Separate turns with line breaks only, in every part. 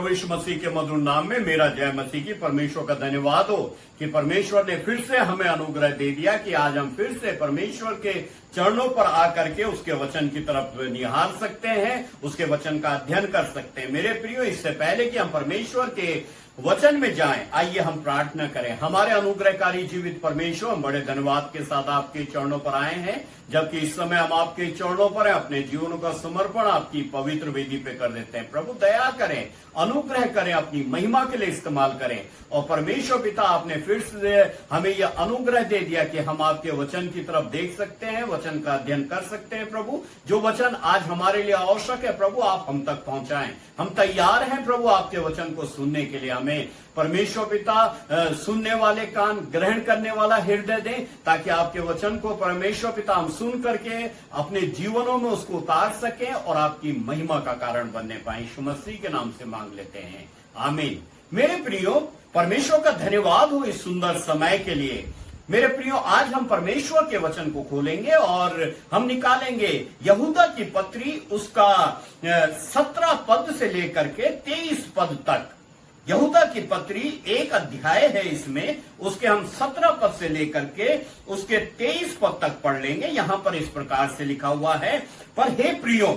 प्रभु यीशु मसीह के मधुर नाम में मेरा जय मसीह की। परमेश्वर का धन्यवाद हो कि परमेश्वर ने फिर से हमें अनुग्रह दे दिया कि आज हम फिर से परमेश्वर के चरणों पर आकर के उसके वचन की तरफ निहार सकते हैं, उसके वचन का अध्ययन कर सकते हैं। मेरे प्रियो, इससे पहले कि हम परमेश्वर के वचन में जाएं, आइए हम प्रार्थना करें। हमारे अनुग्रहकारी जीवित परमेश्वर, हम बड़े धन्यवाद के साथ आपके चरणों पर आए हैं, जबकि इस समय हम आपके चरणों पर हैं। अपने जीवनों का समर्पण आपकी पवित्र वेदी पे कर देते हैं। प्रभु दया करें, अनुग्रह करें, अपनी महिमा के लिए इस्तेमाल करें। और परमेश्वर पिता, आपने फिर से हमें यह अनुग्रह दे दिया कि हम आपके वचन की तरफ देख सकते हैं, वचन का अध्ययन कर सकते हैं। प्रभु, जो वचन आज हमारे लिए आवश्यक है, प्रभु आप हम तक पहुंचाएं। हम तैयार हैं प्रभु आपके वचन को सुनने के लिए। हमें परमेश्वर पिता सुनने वाले कान, ग्रहण करने वाला हृदय दें, ताकि आपके वचन को परमेश्वर पिता हम सुन करके अपने जीवनों में उसको उतार सकें और आपकी महिमा का कारण बनने पाए। यीशु मसीह के नाम से मांग लेते हैं, आमीन। मेरे प्रियो, परमेश्वर का धन्यवाद हो इस सुंदर समय के लिए। मेरे प्रियो, आज हम परमेश्वर के वचन को खोलेंगे और हम निकालेंगे यहूदा की पत्री, उसका 17 पद से लेकर के 23 पद तक। यहूदा की पत्री एक अध्याय है, इसमें उसके हम 17 पद से लेकर के उसके 23 पद तक पढ़ लेंगे। यहां पर इस प्रकार से लिखा हुआ है, पर हे प्रियो,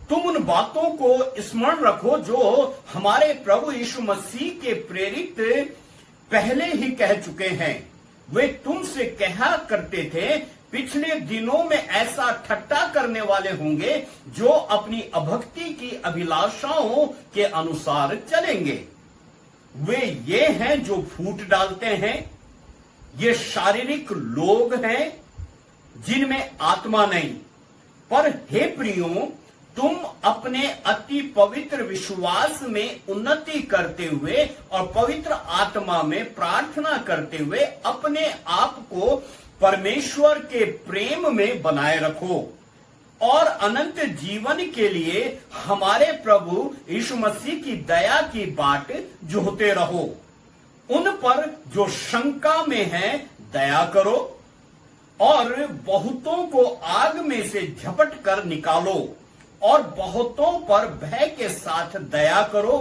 तुम उन बातों को स्मरण रखो जो हमारे प्रभु यीशु मसीह के प्रेरित पहले ही कह चुके हैं। वे तुमसे कहा करते थे, पिछले दिनों में ऐसा ठट्टा करने वाले होंगे जो अपनी अभक्ति की अभिलाषाओं के अनुसार चलेंगे। वे ये हैं जो फूट डालते हैं। ये शारीरिक लोग हैं जिनमें आत्मा नहीं। पर हे प्रियो, तुम अपने अति पवित्र विश्वास में उन्नति करते हुए और पवित्र आत्मा में प्रार्थना करते हुए अपने आप को परमेश्वर के प्रेम में बनाए रखो और अनंत जीवन के लिए हमारे प्रभु यीशु मसीह की दया की बाट जोहते रहो। उन पर जो शंका में है दया करो और बहुतों को आग में से झपट कर निकालो और बहुतों पर भय के साथ दया करो,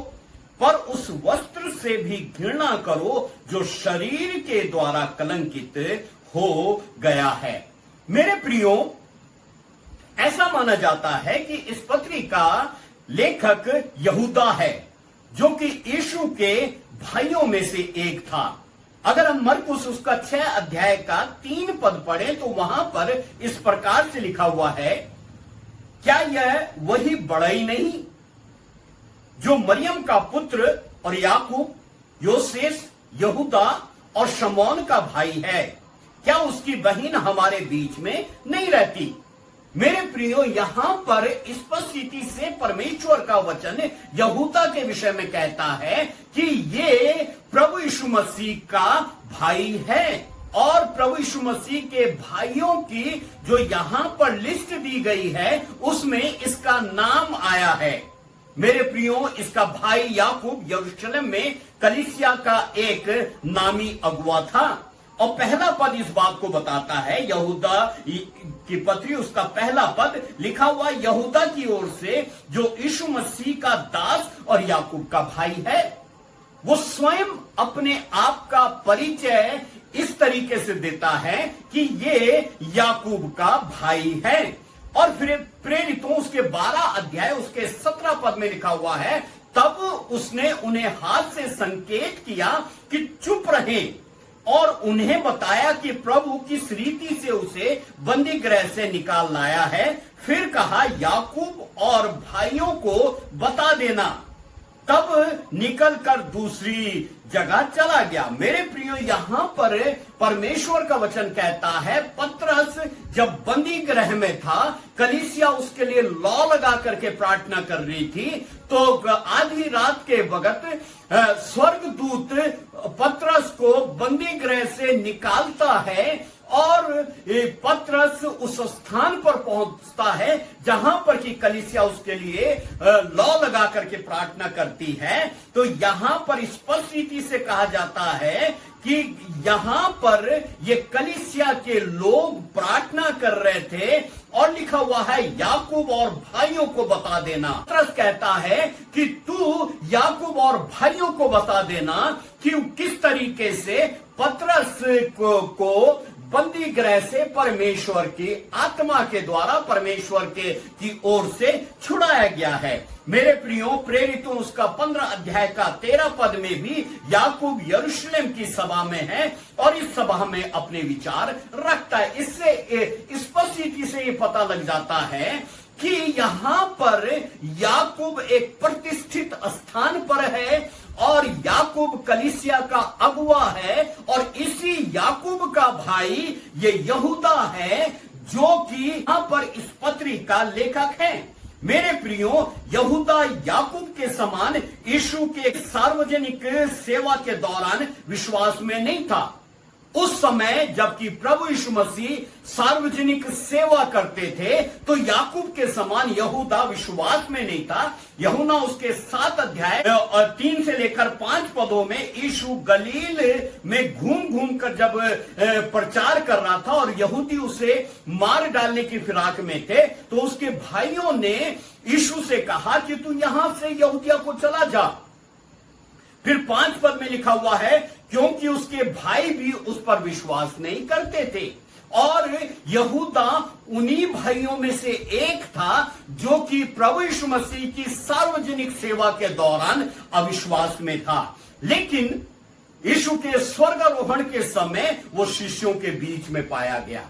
पर उस वस्त्र से भी घृणा करो जो शरीर के द्वारा कलंकित हो गया है। मेरे प्रियो, ऐसा माना जाता है कि इस पत्री का लेखक यहूदा है, जो कि यीशु के भाइयों में से एक था। अगर हम मरकुस उसका 6 अध्याय का 3 पद पढ़ें तो वहां पर इस प्रकार से लिखा हुआ है, क्या यह वही बड़ाई नहीं जो मरियम का पुत्र और याकूब, योसेस, यहूदा और शमौन का भाई है? क्या उसकी बहन हमारे बीच में नहीं रहती? मेरे प्रियो, यहां पर स्पष्ट से परमेश्वर का वचन यहूदा के विषय में कहता है कि ये प्रभु यीशु मसीह का भाई है। और प्रभु यीशु मसीह के भाइयों की जो यहां पर लिस्ट दी गई है, उसमें इसका नाम आया है। मेरे प्रियो, इसका भाई याकूब यरूशलेम में कलीसिया का एक नामी अगुवा था। और पहला पद इस बात को बताता है, यहूदा की पत्री उसका पहला पद लिखा हुआ यहूदा की ओर से, जो यीशु मसीह का दास और याकूब का भाई है। वो स्वयं अपने आप का परिचय इस तरीके से देता है कि ये याकूब का भाई है। और फिर प्रेरितों उसके 12 अध्याय उसके 17 पद में लिखा हुआ है, तब उसने उन्हें हाथ से संकेत किया कि चुप रहें और उन्हें बताया कि प्रभु किस रीति से उसे बंदी गृह से निकाल लाया है। फिर कहा, याकूब और भाइयों को बता देना। तब निकलकर दूसरी जगह चला गया। मेरे प्रियो, यहां पर परमेश्वर का वचन कहता है, पतरस जब बंदी गृह में था, कलीसिया उसके लिए लौ लगा करके प्रार्थना कर रही थी, तो आधी रात के वक्त स्वर्गदूत पतरस को बंदी गृह से निकालता है और पतरस उस स्थान पर पहुंचता है जहां पर कि कलीसिया उसके लिए लौ लगा करके प्रार्थना करती है। तो यहां पर स्पष्ट रीति से कहा जाता है कि यहां पर ये कलीसिया के लोग प्रार्थना कर रहे थे और लिखा हुआ है याकूब और भाइयों को बता देना। पतरस कहता है कि तू याकूब और भाइयों को बता देना कि किस तरीके से पतरस को बंदी गृह से परमेश्वर की आत्मा के द्वारा परमेश्वर की ओर से छुड़ाया गया है। मेरे प्रियो प्रेरितों उसका 15 अध्याय का 13 पद में भी याकूब यरूशलेम की सभा में है और इस सभा में अपने विचार रखता है। इससे स्पष्ट रीति से ये पता लग जाता है कि यहां पर याकूब एक प्रतिष्ठित स्थान पर है और याकूब कलीसिया का अगुवा है और इसी याकूब का भाई ये यहूदा है जो कि यहां पर इस पत्री का लेखक है। मेरे प्रियो यहूदा याकूब के समान यीशु के सार्वजनिक सेवा के दौरान विश्वास में नहीं था। उस समय जबकि प्रभु यीशु मसीह सार्वजनिक सेवा करते थे तो याकूब के समान यहूदा विश्वास में नहीं था। यूहन्ना उसके 7 अध्याय 3 से लेकर 5 पदों में यीशु गलील में घूम घूम कर जब प्रचार कर रहा था और यहूदी उसे मार डालने की फिराक में थे तो उसके भाइयों ने यीशु से कहा कि तू यहां से यहूदिया को चला जा। फिर 5 पद में लिखा हुआ है क्योंकि उसके भाई भी उस पर विश्वास नहीं करते थे और यहूदा उन्हीं भाइयों में से एक था जो कि प्रभु यीशु मसीह की सार्वजनिक सेवा के दौरान अविश्वास में था। लेकिन यीशु के स्वर्गारोहण के समय वो शिष्यों के बीच में पाया गया।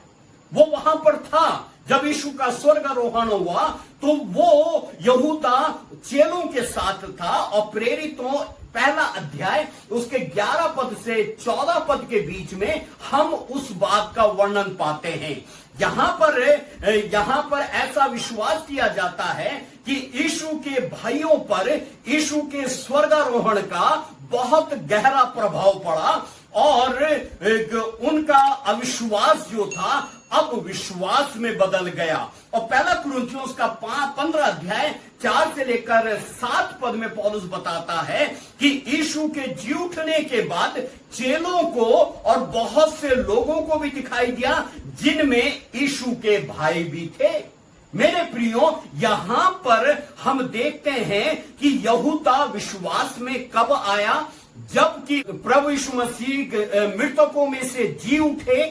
वो वहां पर था जब यीशु का स्वर्गारोहण हुआ तो वो यहूदा चेलों के साथ था और प्रेरितों 1 अध्याय उसके 11 पद से 14 पद के बीच में हम उस बात का वर्णन पाते हैं। यहां पर ऐसा विश्वास किया जाता है कि यीशु के भाइयों पर यीशु के स्वर्गारोहण का बहुत गहरा प्रभाव पड़ा और उनका अविश्वास जो था अब विश्वास में बदल गया। और 1 कुरिन्थियों का 15 अध्याय 4 से लेकर 7 पद में पौलुस बताता है कि यीशु के जी उठने के बाद चेलों को और बहुत से लोगों को भी दिखाई दिया जिनमें यीशु के भाई भी थे। मेरे प्रियो यहां पर हम देखते हैं कि यहूदा विश्वास में कब आया जबकि प्रभु यीशु मसीह मृतकों में से जी उठे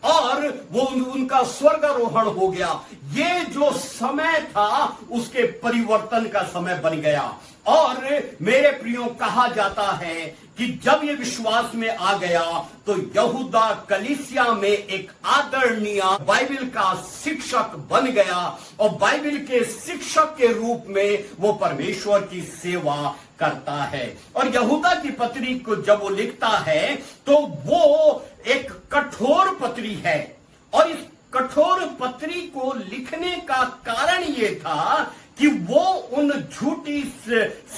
और वो उनका स्वर्गारोहण हो गया। ये जो समय था उसके परिवर्तन का समय बन गया। और मेरे प्रियो कहा जाता है कि जब ये विश्वास में आ गया तो यहूदा कलीसिया में एक आदरणीय बाइबल का शिक्षक बन गया और बाइबल के शिक्षक के रूप में वो परमेश्वर की सेवा करता है। और यहूदा की पत्री को जब वो लिखता है तो वो एक कठोर पत्री है और इस कठोर पत्री को लिखने का कारण ये था कि वो उन झूठी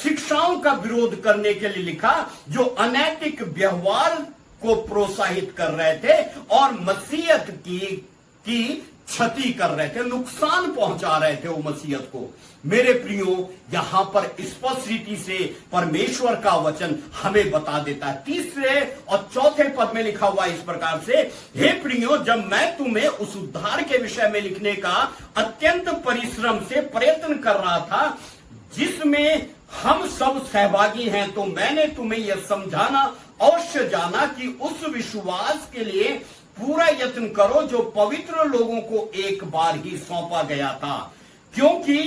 शिक्षाओं का विरोध करने के लिए लिखा जो अनैतिक व्यवहार को प्रोत्साहित कर रहे थे और मसीहत की क्षति कर रहे थे, नुकसान पहुंचा रहे थे वो मसीहत को। मेरे प्रियो यहां पर स्पष्ट रीति से परमेश्वर का वचन हमें बता देता है। 3 और 4 पद में लिखा हुआ इस प्रकार से, हे प्रियो जब मैं तुम्हें उस उद्धार के विषय में लिखने का अत्यंत परिश्रम से प्रयत्न कर रहा था जिसमें हम सब सहभागी हैं तो मैंने तुम्हें यह समझाना अवश्य जाना कि उस विश्वास के लिए पूरा यत्न करो जो पवित्र लोगों को एक बार ही सौंपा गया था, क्योंकि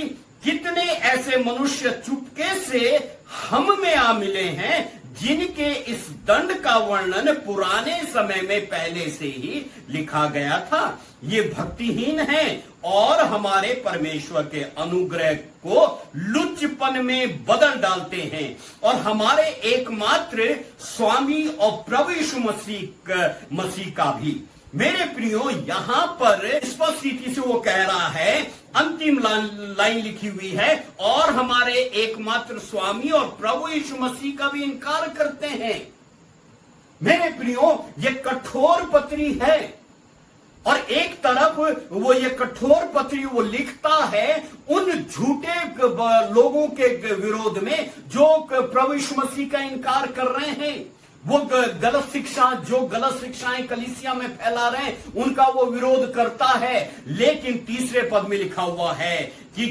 कितने ऐसे मनुष्य चुपके से हम में आ मिले हैं जिनके इस दंड का वर्णन पुराने समय में पहले से ही लिखा गया था। ये भक्तिहीन हैं और हमारे परमेश्वर के अनुग्रह को लुच्चपन में बदल डालते हैं और हमारे एकमात्र स्वामी और प्रभु यीशु मसीह का भी। मेरे प्रियो यहां पर स्पष्ट रीति से वो कह रहा है, अंतिम लाइन लिखी हुई है, और हमारे एकमात्र स्वामी और प्रभु यीशु मसीह का भी इनकार करते हैं। मेरे प्रियो ये कठोर पत्री है और एक तरफ वो ये कठोर पत्री वो लिखता है उन झूठे लोगों के विरोध में जो प्रभु यीशु मसीह का इनकार कर रहे हैं। वो गलत शिक्षाएं कलीसिया में फैला रहे हैं, उनका वो विरोध करता है। लेकिन तीसरे पद में लिखा हुआ है कि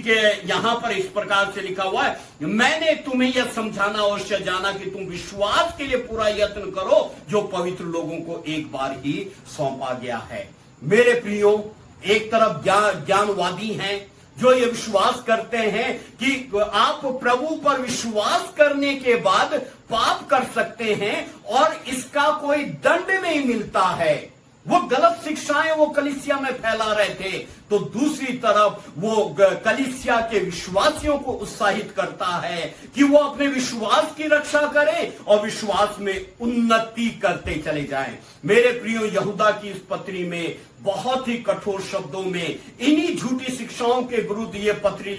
यहां पर इस प्रकार से लिखा हुआ है, मैंने तुम्हें यह समझाना अवश्य जाना कि तुम विश्वास के लिए पूरा यत्न करो जो पवित्र लोगों को एक बार ही सौंपा गया है। मेरे प्रियो, एक तरफ ज्ञानवादी हैं जो ये विश्वास करते हैं कि आप प्रभु पर विश्वास करने के बाद पाप कर सकते हैं और इसका कोई दंड नहीं मिलता है। वो गलत शिक्षाएं वो कलीसिया में फैला रहे थे। तो दूसरी तरफ वो कलीसिया के विश्वासियों को उत्साहित करता है कि वो अपने विश्वास की रक्षा करें और विश्वास में उन्नति करते चले जाएं। मेरे प्रियो, यहूदा की इस पत्री में बहुत ही कठोर शब्दों में इन्हीं झूठी शिक्षाओं के विरुद्ध ये पत्री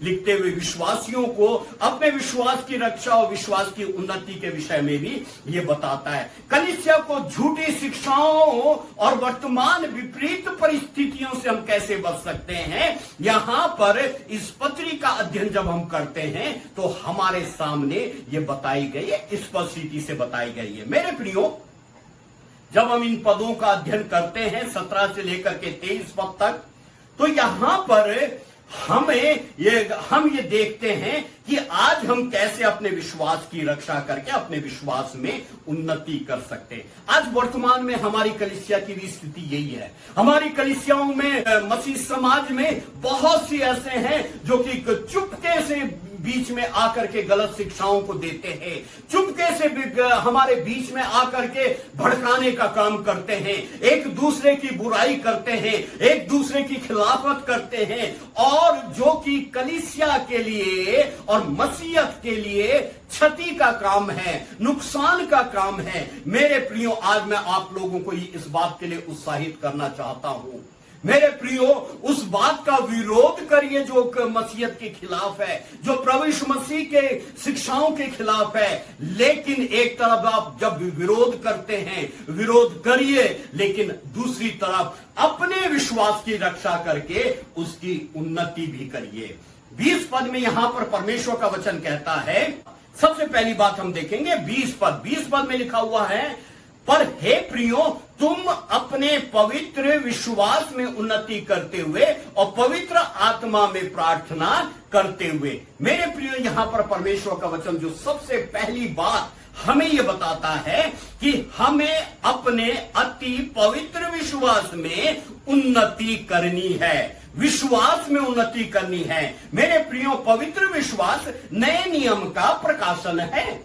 लिखते हुए विश्वासियों को अपने विश्वास की रक्षा और विश्वास की उन्नति के विषय में भी ये बताता है। कलीसिया को झूठी शिक्षाओं और वर्तमान विपरीत परिस्थितियों से हम कैसे बच सकते हैं, यहां पर इस पत्री का अध्ययन जब हम करते हैं तो हमारे सामने ये बताई गई है, स्पष्ट रीति से बताई गई है। मेरे प्रियो, जब हम इन पदों का अध्ययन करते हैं 17 से लेकर के 23 पद तक, तो यहां पर हम ये देखते हैं कि आज हम कैसे अपने विश्वास की रक्षा करके अपने विश्वास में उन्नति कर सकते हैं। आज वर्तमान में हमारी कलीसिया की भी स्थिति यही है। हमारी कलीसियाओं में, मसीह समाज में बहुत सी ऐसे हैं जो कि चुपके से बीच में आकर के गलत शिक्षाओं को देते हैं, चुपके से हमारे बीच में आकर के भड़काने का काम करते हैं, एक दूसरे की बुराई करते हैं, एक दूसरे की खिलाफत करते हैं, और जो कि कलीसिया के लिए और मसीहत के लिए क्षति का काम है, नुकसान का काम है। मेरे प्रियो, आज मैं आप लोगों को इस बात के लिए उत्साहित करना चाहता हूं। मेरे प्रियो, उस बात का विरोध करिए जो मसीहत के खिलाफ है, जो प्रभु यीशु मसीह के शिक्षाओं के खिलाफ है। लेकिन एक तरफ आप जब विरोध करते हैं, विरोध करिए, लेकिन दूसरी तरफ अपने विश्वास की रक्षा करके उसकी उन्नति भी करिए। 20 पद में यहां पर परमेश्वर का वचन कहता है, सबसे पहली बात हम देखेंगे 20 पद में लिखा हुआ है, पर हे प्रियो, तुम अपने पवित्र विश्वास में उन्नति करते हुए और पवित्र आत्मा में प्रार्थना करते हुए। मेरे प्रियो, यहां पर परमेश्वर का वचन जो सबसे पहली बात हमें यह बताता है कि हमें अपने अति पवित्र विश्वास में उन्नति करनी है, विश्वास में उन्नति करनी है। मेरे प्रियो, पवित्र विश्वास नए नियम का प्रकाशन है,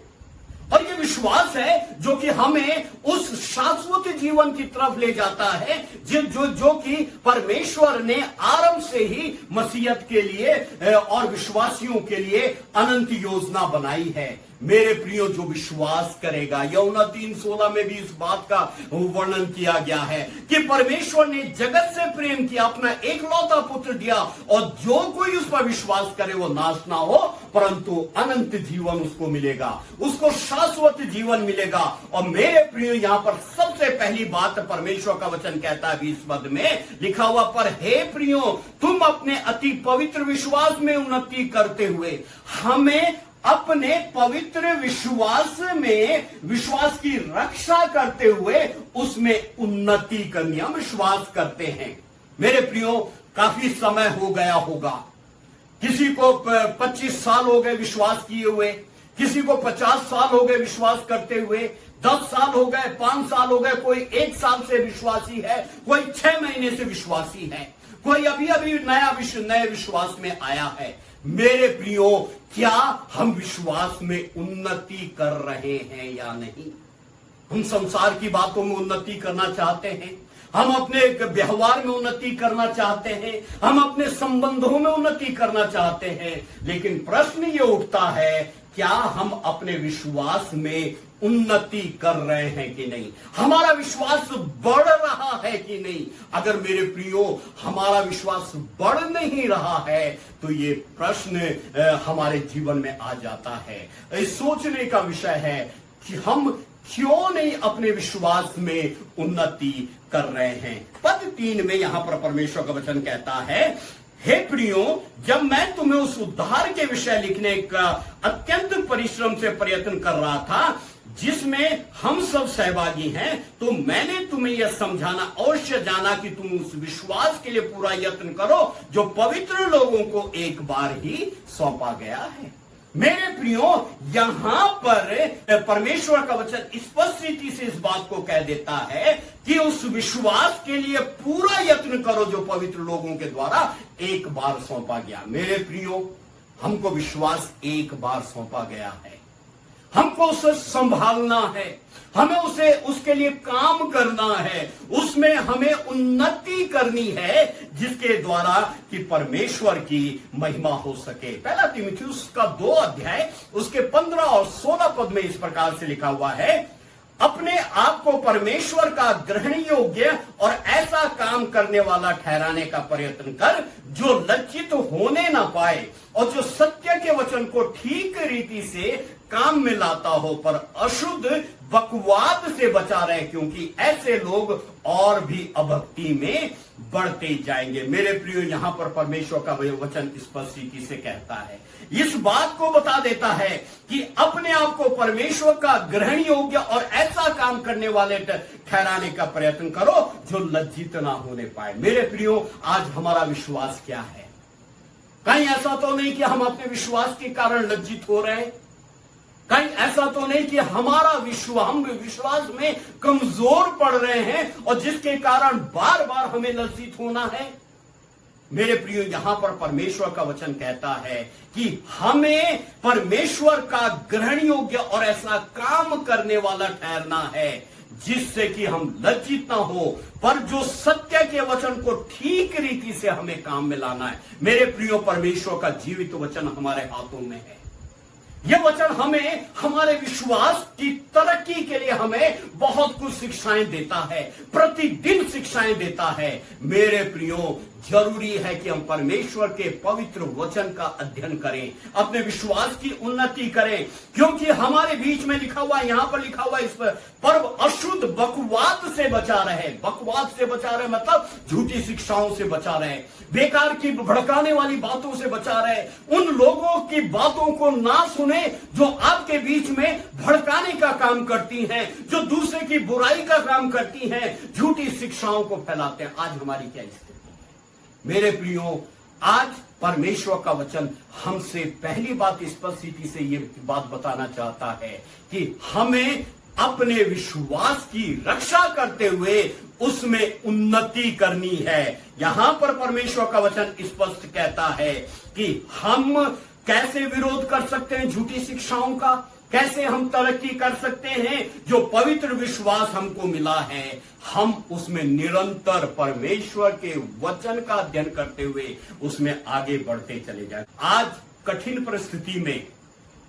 और ये विश्वास है जो कि हमें उस शाश्वत जीवन की तरफ ले जाता है जो कि परमेश्वर ने आरंभ से ही मसीहत के लिए और विश्वासियों के लिए अनंत योजना बनाई है। मेरे प्रियो, जो विश्वास करेगा, यूहन्ना 3:16 में भी इस बात का वर्णन किया गया है कि परमेश्वर ने जगत से प्रेम किया, अपना एकलौता पुत्र दिया, और जो कोई उस पर विश्वास करे वो नाश ना हो परंतु अनंत जीवन उसको मिलेगा, उसको शाश्वत जीवन मिलेगा। और मेरे प्रियो, यहां पर सबसे पहली बात परमेश्वर का वचन कहता है 20 पद में लिखा हुआ, पर हे प्रियो, तुम अपने अति पवित्र विश्वास में उन्नति करते हुए हमें अपने पवित्र विश्वास में विश्वास की रक्षा करते हुए उसमें उन्नति करनी। हम विश्वास करते हैं। मेरे प्रियो, काफी समय हो गया होगा, किसी को 25 साल हो गए विश्वास किए हुए, किसी को 50 साल हो गए विश्वास करते हुए, 10 साल हो गए, 5 साल हो गए, कोई 1 साल से विश्वासी है, कोई 6 महीने से विश्वासी है, कोई अभी अभी नए विश्वास में आया है। मेरे प्रियो, क्या हम विश्वास में उन्नति कर रहे हैं या नहीं? हम संसार की बातों में उन्नति करना चाहते हैं, हम अपने व्यवहार में उन्नति करना चाहते हैं, हम अपने संबंधों में उन्नति करना चाहते हैं, लेकिन प्रश्न ये उठता है, क्या हम अपने विश्वास में उन्नति कर रहे हैं कि नहीं? हमारा विश्वास बढ़ रहा है कि नहीं? अगर मेरे प्रियो हमारा विश्वास बढ़ नहीं रहा है तो ये प्रश्न हमारे जीवन में आ जाता है। सोचने का विषय है कि हम क्यों नहीं अपने विश्वास में उन्नति कर रहे हैं। पद 3 में यहां पर परमेश्वर का वचन कहता है, हे प्रियो, जब मैं तुम्हें उस उद्धार के विषय लिखने का अत्यंत परिश्रम से प्रयत्न कर रहा था जिसमें हम सब सहभागी हैं, तो मैंने तुम्हें यह समझाना अवश्य जाना कि तुम उस विश्वास के लिए पूरा यत्न करो जो पवित्र लोगों को एक बार ही सौंपा गया है। मेरे प्रियो, यहां पर परमेश्वर का वचन स्पष्ट रीति से इस बात को कह देता है कि उस विश्वास के लिए पूरा यत्न करो जो पवित्र लोगों के द्वारा एक बार सौंपा गया। मेरे प्रियो, हमको विश्वास एक बार सौंपा गया है, हमको उसे संभालना है, हमें उसे उसके लिए काम करना है, उसमें हमें उन्नति करनी है जिसके द्वारा कि परमेश्वर की महिमा हो सके। पहला तीमुथियुस का 2 अध्याय उसके 15 और 16 पद में इस प्रकार से लिखा हुआ है, अपने आप को परमेश्वर का ग्रहण योग्य और ऐसा काम करने वाला ठहराने का प्रयत्न कर जो लज्जित होने ना पाए और जो सत्य के वचन को ठीक रीति से काम में लाता हो, पर अशुद्ध बकवाद से बचा रहे, क्योंकि ऐसे लोग और भी अभक्ति में बढ़ते जाएंगे। मेरे प्रियो, यहां पर परमेश्वर का वचन स्पष्ट रीति से कहता है, इस बात को बता देता है कि अपने आप को परमेश्वर का ग्रहण योग्य और ऐसा काम करने वाले ठहराने का प्रयत्न करो जो लज्जित ना होने पाए। मेरे प्रियो, आज हमारा विश्वास क्या है? कहीं ऐसा तो नहीं कि हम अपने विश्वास के कारण लज्जित हो रहे हैं, कहीं ऐसा तो नहीं कि हमारा हम विश्वास में कमजोर पड़ रहे हैं और जिसके कारण बार बार हमें लज्जित होना है। मेरे प्रियो, यहां पर परमेश्वर का वचन कहता है कि हमें परमेश्वर का ग्रहण योग्य और ऐसा काम करने वाला ठहरना है जिससे कि हम लज्जित ना हो, पर जो सत्य के वचन को ठीक रीति से हमें काम में लाना है। मेरे प्रियो, परमेश्वर का जीवित वचन हमारे हाथों में है। यह वचन हमें हमारे विश्वास की तरक्की के लिए हमें बहुत कुछ शिक्षाएं देता है, प्रतिदिन शिक्षाएं देता है। मेरे प्रियो, जरूरी है कि हम परमेश्वर के पवित्र वचन का अध्ययन करें, अपने विश्वास की उन्नति करें, क्योंकि हमारे बीच में लिखा हुआ, यहां पर लिखा हुआ इस पर्व अशुद्ध बकवाद से बचा रहे। बकवाद से बचा रहे मतलब झूठी शिक्षाओं से बचा रहे, बेकार की भड़काने वाली बातों से बचा रहे, उन लोगों की बातों को ना सुने जो आपके बीच में भड़काने का काम करती हैं, जो दूसरे की बुराई का काम करती हैं, झूठी शिक्षाओं को फैलाते हैं। आज हमारी क्या स्थिति? मेरे प्रियो, आज परमेश्वर का वचन हमसे पहली बात स्पष्ट रीति से ये बात बताना चाहता है कि हमें अपने विश्वास की रक्षा करते हुए उसमें उन्नति करनी है। यहां पर परमेश्वर का वचन स्पष्ट कहता है कि हम कैसे विरोध कर सकते हैं झूठी शिक्षाओं का, कैसे हम तरक्की कर सकते हैं। जो पवित्र विश्वास हमको मिला है, हम उसमें निरंतर परमेश्वर के वचन का अध्ययन करते हुए उसमें आगे बढ़ते चले जाए। आज कठिन परिस्थिति में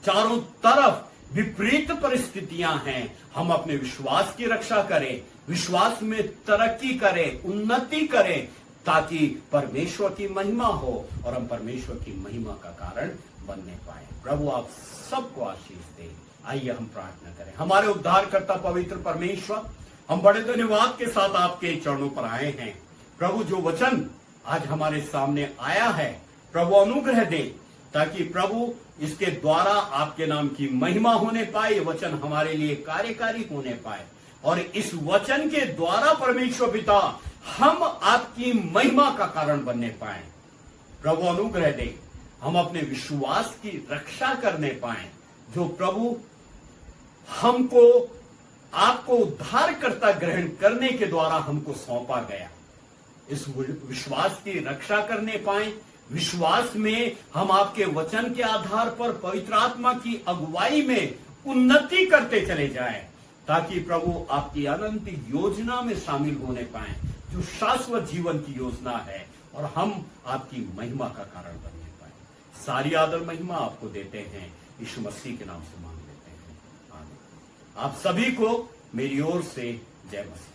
चारों तरफ विपरीत परिस्थितियां हैं, हम अपने विश्वास की रक्षा करें, विश्वास में तरक्की करें, उन्नति करें, ताकि परमेश्वर की महिमा हो और हम परमेश्वर की महिमा का कारण बनने पाए। प्रभु आप सबको आशीष दे। आइए हम प्रार्थना करें। हमारे उद्धारकर्ता पवित्र परमेश्वर, हम बड़े धन्यवाद के साथ आपके चरणों पर आए हैं। प्रभु, जो वचन आज हमारे सामने आया है, प्रभु अनुग्रह दे ताकि प्रभु इसके द्वारा आपके नाम की महिमा होने पाए, वचन हमारे लिए कार्यकारी होने पाए और इस वचन के द्वारा परमेश्वर पिता हम आपकी महिमा का कारण बनने पाए। प्रभु अनुग्रह दे, हम अपने विश्वास की रक्षा करने पाए जो प्रभु हमको आपको उद्धारकर्ता ग्रहण करने के द्वारा हमको सौंपा गया। इस विश्वास की रक्षा करने पाए, विश्वास में हम आपके वचन के आधार पर पवित्र आत्मा की अगुवाई में उन्नति करते चले जाएं, ताकि प्रभु आपकी अनंत योजना में शामिल होने पाए जो शाश्वत जीवन की योजना है और हम आपकी महिमा का कारण बनने पाए। सारी आदर महिमा आपको देते हैं, यीशु मसीह के नाम से मांग लेते हैं, आमीन। आप सभी को मेरी ओर से जय मसीह।